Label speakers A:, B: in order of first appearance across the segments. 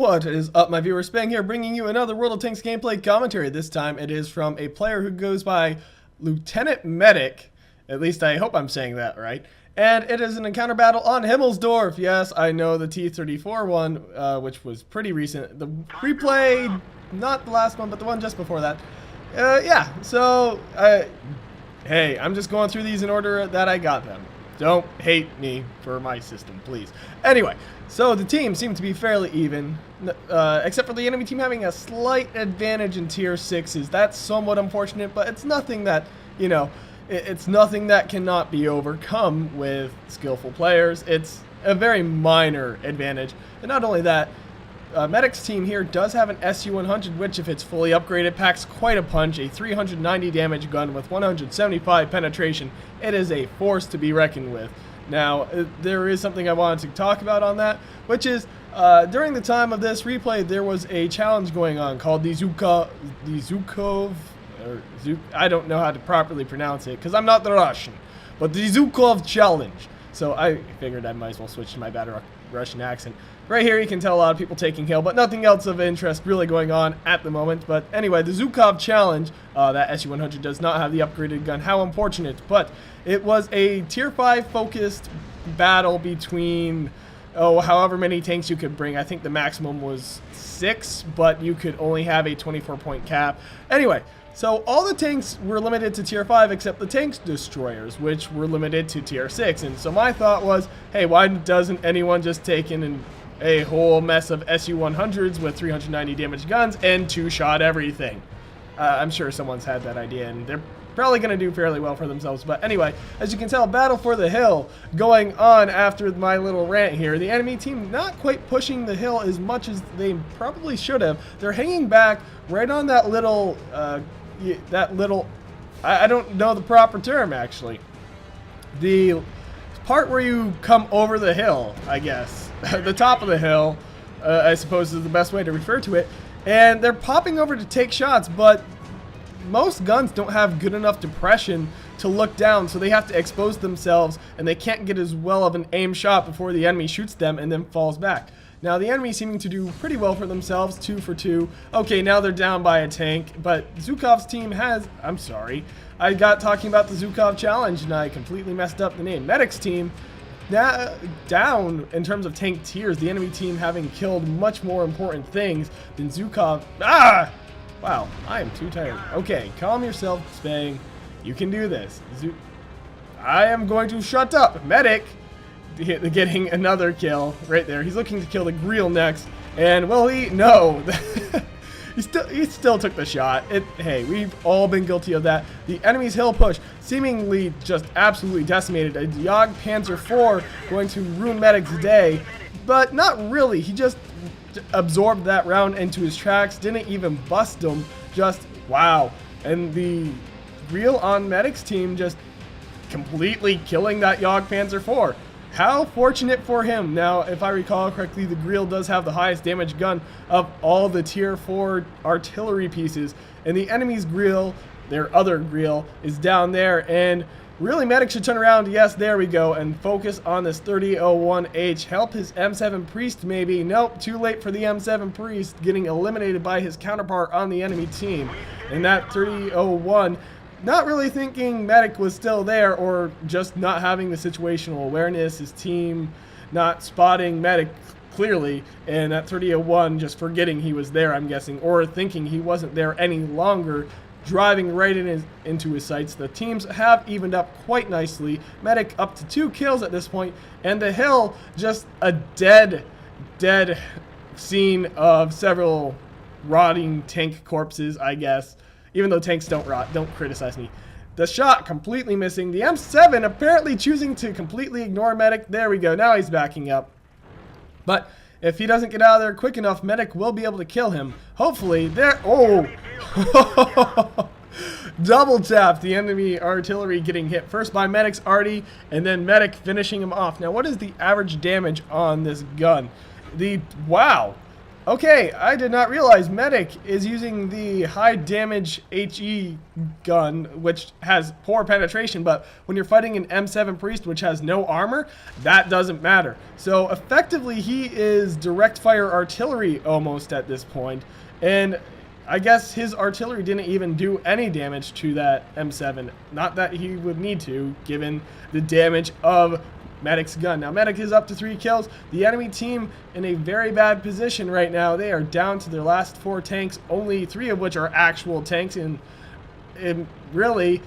A: What is up, my viewers? Spang here, bringing you another World of Tanks gameplay commentary. This time it is from a player who goes by Lieutenant Medic. At least I hope I'm saying that right. And it is an encounter battle on Himmelsdorf. Yes, I know the T-34 one, which was pretty recent. The replay, not the last one, but the one just before that. Yeah, so, hey, I'm just going through these in order that I got them. Don't hate me for my system, please. Anyway, so the team seemed to be fairly even, except for the enemy team having a slight advantage in tier 6s. That's somewhat unfortunate, but it's nothing that, you know, it's nothing that cannot be overcome with skillful players. It's a very minor advantage. And not only that, Medic's team here does have an SU-100, which if it's fully upgraded packs quite a punch, a 390 damage gun with 175 penetration. It is a force to be reckoned with. Now, there is something I wanted to talk about on that, which is during the time of this replay, there was a challenge going on called the Zhukov, I don't know how to properly pronounce it because I'm not the Russian, but the Zhukov challenge. So I figured I might as well switch to my bad Russian accent. Right here you can tell a lot of people taking kill, but nothing else of interest really going on at the moment. But anyway, the Zhukov challenge, that SU-100 does not have the upgraded gun. How unfortunate. But it was a tier 5 focused battle between, however many tanks you could bring. I think the maximum was 6, but you could only have a 24-point cap. Anyway, so all the tanks were limited to tier 5 except the tanks destroyers, which were limited to tier 6. And so my thought was, hey, why doesn't anyone just take in a whole mess of SU-100s with 390 damage guns and two-shot everything? I'm sure someone's had that idea, and they're probably going to do fairly well for themselves. But anyway, as you can tell, battle for the hill going on after my little rant here. The enemy team not quite pushing the hill as much as they probably should have. They're hanging back right on that little, I don't know the proper term, actually. The part where you come over the hill, I guess. The top of the hill, I suppose is the best way to refer to it. And they're popping over to take shots, but most guns don't have good enough depression to look down, so they have to expose themselves, and they can't get as well of an aim shot before the enemy shoots them and then falls back. Now, the enemy seeming to do pretty well for themselves, 2 for 2. Okay, now they're down by a tank, but Zhukov's team has, I'm sorry, I got talking about the Zhukov challenge, and I completely messed up the name. Medic's team, down in terms of tank tiers, the enemy team having killed much more important things than Zhukov. Wow, I am too tired. Okay, calm yourself, Spang. You can do this. I am going to shut up. Medic getting another kill right there. He's looking to kill the Greel next. And will he? No. He still took the shot. Hey, we've all been guilty of that. The enemy's hill push seemingly just absolutely decimated. A Yog Panzer IV going to ruin Medic's day, but not really. He just absorbed that round into his tracks, didn't even bust him. Just wow. And the Greel on Medic's team just completely killing that Yog Panzer IV. How fortunate for him. Now, if I recall correctly, the Greel does have the highest damage gun of all the tier 4 artillery pieces, and the enemy's Greel, their other Greel, is down there, and really Medic should turn around, yes, there we go, and focus on this 3001H. Help his M7 Priest maybe. Nope, too late for the M7 Priest, getting eliminated by his counterpart on the enemy team. And that 3001, not really thinking Medic was still there, or just not having the situational awareness, his team not spotting Medic clearly, and that 3001 just forgetting he was there, I'm guessing, or thinking he wasn't there any longer, driving right into his sights. The teams have evened up quite nicely. Medic up to 2 kills at this point, and the hill just a dead scene of several rotting tank corpses, I guess. Even though tanks don't rot, don't criticize me. The shot completely missing. The M7 apparently choosing to completely ignore Medic. There we go. Now he's backing up. But if he doesn't get out of there quick enough, Medic will be able to kill him. Hopefully. There. Oh! Double tap. The enemy artillery getting hit first by Medic's arty, and then Medic finishing him off. Now, what is the average damage on this gun? Wow. Okay, I did not realize Medic is using the high damage HE gun, which has poor penetration, but when you're fighting an M7 Priest, which has no armor, that doesn't matter. So effectively, he is direct fire artillery almost at this point, and I guess his artillery didn't even do any damage to that M7. Not that he would need to, given the damage of Medic's gun. Now, Medic is up to 3 kills. The enemy team in a very bad position right now. They are down to their last 4 tanks, only 3 of which are actual tanks, and really,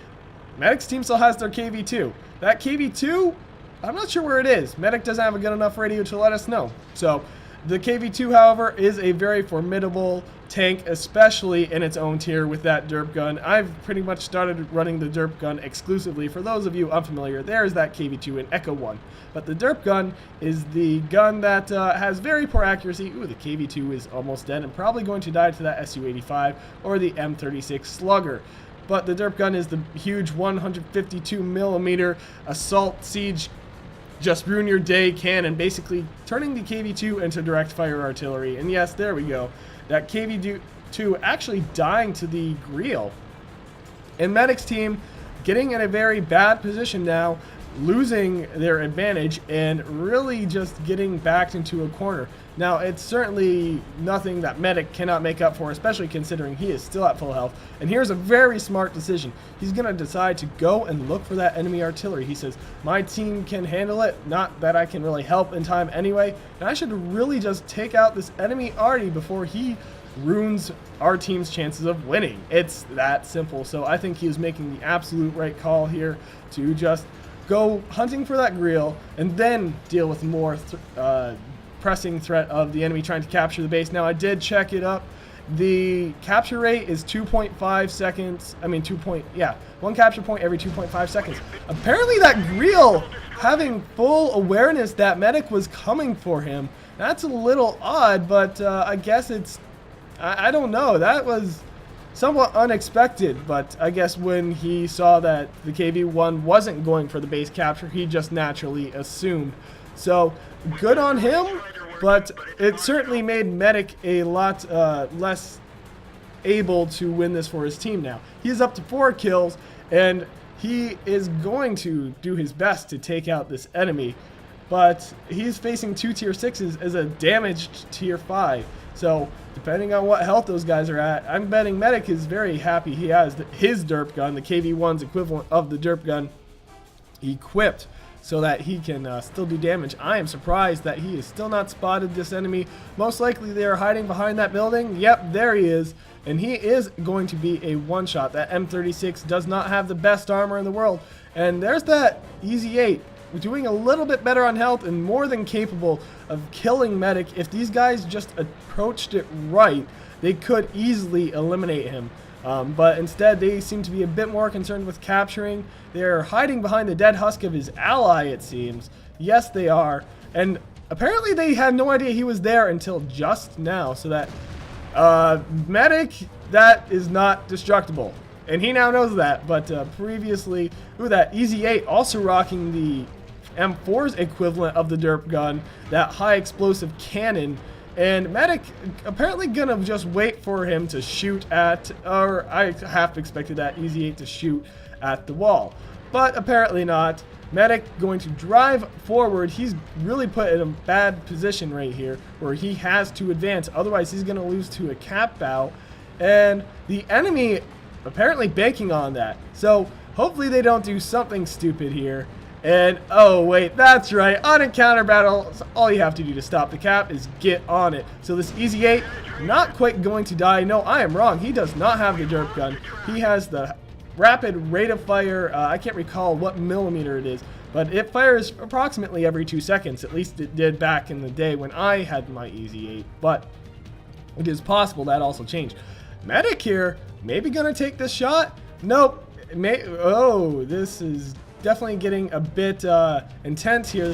A: Medic's team still has their KV-2. That KV-2, I'm not sure where it is. Medic doesn't have a good enough radio to let us know. So, the KV-2, however, is a very formidable tank, especially in its own tier with that derp gun. I've pretty much started running the derp gun exclusively. For those of you unfamiliar, there's that KV-2 in Echo 1. But the derp gun is the gun that has very poor accuracy. Ooh, the KV-2 is almost dead and probably going to die to that Su-85 or the M36 Slugger. But the derp gun is the huge 152mm assault siege just ruin your day cannon, basically turning the KV-2 into direct fire artillery. And yes, there we go. That KV-2 actually dying to the Greel. And Medic's team getting in a very bad position now, losing their advantage and really just getting backed into a corner. Now, it's certainly nothing that Medic cannot make up for, especially considering he is still at full health. And here's a very smart decision. He's going to decide to go and look for that enemy artillery. He says, my team can handle it, not that I can really help in time anyway, and I should really just take out this enemy arty before he ruins our team's chances of winning. It's that simple. So I think he is making the absolute right call here to just go hunting for that Greel and then deal with more pressing threat of the enemy trying to capture the base. Now, I did check it up. The capture rate is 2.5 seconds. I mean, 1 capture point every 2.5 seconds. Apparently, that Greel having full awareness that Medic was coming for him. That's a little odd, but I guess it's, I don't know. That was somewhat unexpected, but I guess when he saw that the KV-1 wasn't going for the base capture, he just naturally assumed. So, good on him, but it certainly made Medic a lot less able to win this for his team now. He is up to 4 kills, and he is going to do his best to take out this enemy, but he's facing 2 tier 6s as a damaged tier 5. So, depending on what health those guys are at, I'm betting Medic is very happy he has his derp gun, the KV-1's equivalent of the derp gun, equipped so that he can still do damage. I am surprised that he has still not spotted this enemy. Most likely they are hiding behind that building. Yep, there he is. And he is going to be a one-shot. That M36 does not have the best armor in the world. And there's that Easy 8. Doing a little bit better on health and more than capable of killing Medic. If these guys just approached it right, they could easily eliminate him. But instead, they seem to be a bit more concerned with capturing. They're hiding behind the dead husk of his ally, it seems. Yes, they are. And apparently they had no idea he was there until just now. So that Medic, that is not destructible. And he now knows that. But previously, ooh, that Easy 8 also rocking the M4's equivalent of the derp gun, that high explosive cannon. And Medic apparently gonna just wait for him to shoot at, or I half expected that Easy 8 to shoot at the wall. But apparently not. Medic going to drive forward. He's really put in a bad position right here where he has to advance. Otherwise, he's gonna lose to a cap bow. And the enemy apparently banking on that. So hopefully they don't do something stupid here. And, oh wait, that's right, on encounter battle, all you have to do to stop the cap is get on it. So this Easy 8, not quite going to die. No, I am wrong, he does not have the derp gun. He has the rapid rate of fire, I can't recall what millimeter it is, but it fires approximately every 2 seconds. At least it did back in the day when I had my Easy 8, but it is possible that also changed. Medic here, maybe gonna take this shot? Nope. Oh, this is definitely getting a bit intense here.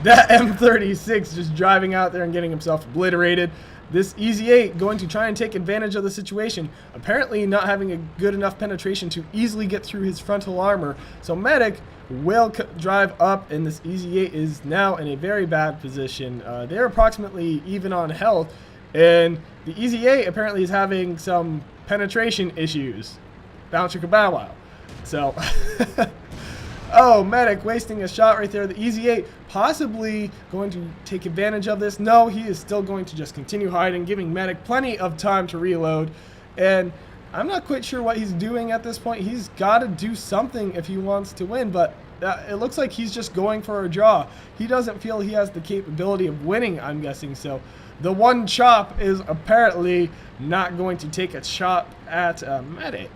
A: That M36 just driving out there and getting himself obliterated. This Easy 8 going to try and take advantage of the situation. Apparently not having a good enough penetration to easily get through his frontal armor. So Medic will drive up, and this Easy 8 is now in a very bad position. They're approximately even on health. And the Easy 8 apparently is having some penetration issues. Bounce your bow wow. So, oh, Medic wasting a shot right there. The Easy 8 possibly going to take advantage of this. No, he is still going to just continue hiding, giving Medic plenty of time to reload. And I'm not quite sure what he's doing at this point. He's got to do something if he wants to win, but it looks like he's just going for a draw. He doesn't feel he has the capability of winning, I'm guessing. So the one chop is apparently not going to take a shot at Medic.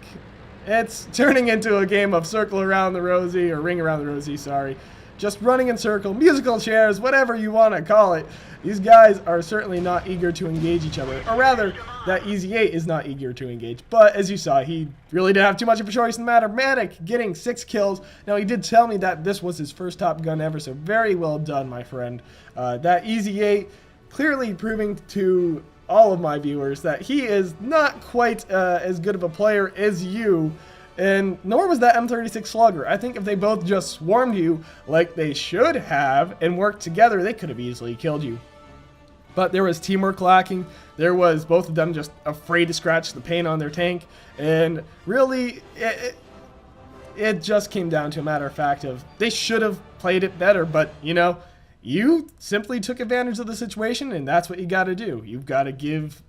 A: It's turning into a game of circle around the rosy, or ring around the rosy, sorry. Just running in circle, musical chairs, whatever you want to call it. These guys are certainly not eager to engage each other. Or rather, that Easy 8 is not eager to engage. But as you saw, he really didn't have too much of a choice in the matter. Medic getting 6 kills. Now, he did tell me that this was his first Top Gun ever, so very well done, my friend. That Easy 8 clearly proving to all of my viewers that he is not quite as good of a player as you. And nor was that M36 Slugger. I think if they both just swarmed you like they should have and worked together, they could have easily killed you. But there was teamwork lacking. There was both of them just afraid to scratch the paint on their tank. And really, it just came down to a matter of fact of they should have played it better. But, you know, you simply took advantage of the situation, and that's what you got to do. You've got to give,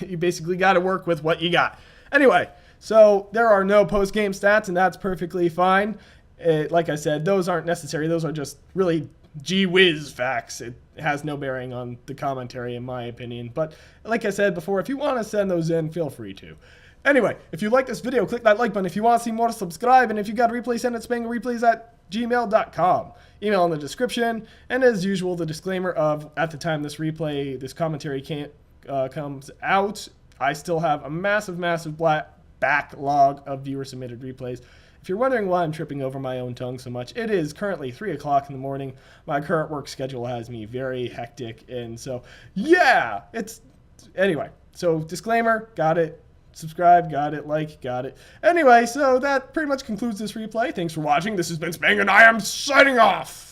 A: you basically got to work with what you got. Anyway, so there are no post-game stats, and that's perfectly fine. Like I said, those aren't necessary. Those are just really gee whiz facts. It has no bearing on the commentary, in my opinion. But like I said before, if you want to send those in, feel free to. Anyway, if you like this video, click that like button. If you want to see more, subscribe. And if you got a replay, send it to spanglereplays@gmail.com. Email in the description. And as usual, the disclaimer of at the time this commentary comes out, I still have a massive backlog of viewer-submitted replays. If you're wondering why I'm tripping over my own tongue so much, it is currently 3 o'clock in the morning. My current work schedule has me very hectic, and so, yeah, anyway, so disclaimer, got it. Subscribe, got it. Like, got it. Anyway, so that pretty much concludes this replay. Thanks for watching. This has been Spang, and I am signing off.